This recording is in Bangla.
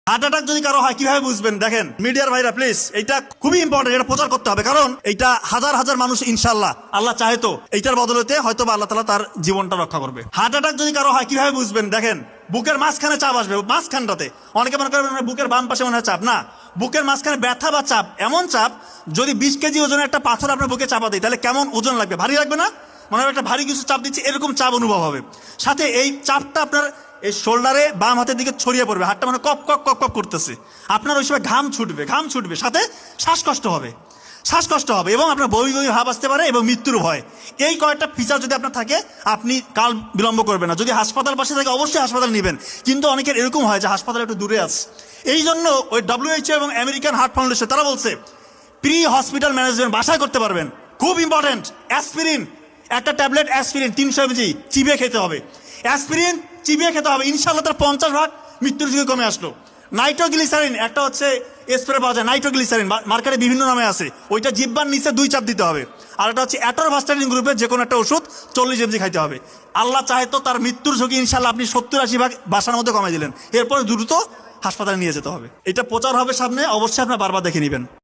হার্ট অ্যাটাক যদি কারো হয় কিভাবে বুঝবেন? দেখেন মিডিয়ার ভাইরা প্লিজ, এটা খুবই ইম্পর্টেন্ট, এটা প্রচার করতে হবে, কারণ এটা হাজার হাজার মানুষ ইনশাল্লাহ আল্লাহ চাহে তো এইটার বদলতে হয়তো বা আল্লাহ তাআলা তার জীবনটা রক্ষা করবে। হার্ট অ্যাটাক যদি কারো হয় কিভাবে বুঝবেন? দেখেন বুকের মাঝখানে চাপ আসবে, মাঝখানটাতে। অনেকে মনে করবেন বুকের বাম পাশে মনে হয় চাপ, না, বুকের মাঝখানে ব্যথা বা চাপ, এমন চাপ যদি 20 কেজি ওজনের একটা পাথর আপনার বুকে চাপা দেয় তাহলে কেমন ওজন লাগবে? ভারী লাগবে না? মনে হয় একটা ভারী কিছু চাপ দিচ্ছে, এরকম চাপ অনুভব হবে। সাথে এই চাপটা আপনার এই শোল্ডারে বাম হাতের দিকে ছড়িয়ে পড়বে, হাতটা মানে কপ কপ কপ কপ করতেছে, আপনার ওই সময় ঘাম ছুটবে, সাথে শ্বাসকষ্ট হবে এবং আপনার বমি বমি ভাব আসতে পারে এবং মৃত্যুর ভয়। এই কয়েকটা ফিচার যদি আপনার থাকে আপনি কাল বিলম্ব করবেন না। যদি হাসপাতাল পাশে থাকে অবশ্যই হাসপাতাল নেবেন, কিন্তু অনেকের এরকম হয় যে হাসপাতাল একটু দূরে আছে। এই জন্য ওই WHO এবং আমেরিকান হার্ট ফাউন্ডেশন তারা বলছে প্রি হসপিটাল ম্যানেজমেন্ট বাসায় করতে পারবেন। খুব ইম্পর্টেন্ট, অ্যাসপিরিন, একটা ট্যাবলেট অ্যাসপিরিন 300 mg চিবিয়ে খেতে হবে। অ্যাসপিরিন চিবিয়ে খেতে হবে, ইনশাআল্লাহ তার 50 ভাগ মৃত্যুর ঝুঁকি কমে আসলো। নাইট্রোগ্লিসারিন একটা হচ্ছে স্প্রে পাওয়া যায়, নাইট্রোগ্লিসারিন মার্কেটে বিভিন্ন নামে আছে, ওইটা জিহ্বার নিচে 2 চাপ দিতে হবে। আর একটা হচ্ছে অ্যাটরভাস্টাটিন গ্রুপের যে কোনো একটা ওষুধ 40 mg খাইতে হবে। আল্লাহ চাহে তো তার মৃত্যুর ঝুঁকি ইনশাআল্লাহ আপনি 70-80 ভাগ বাসার মধ্যে কমাই দিলেন, এরপরে দ্রুত হাসপাতালে নিয়ে যেতে হবে। এটা প্রচার হবে সামনে, অবশ্যই আপনার বারবার দেখে নেবেন।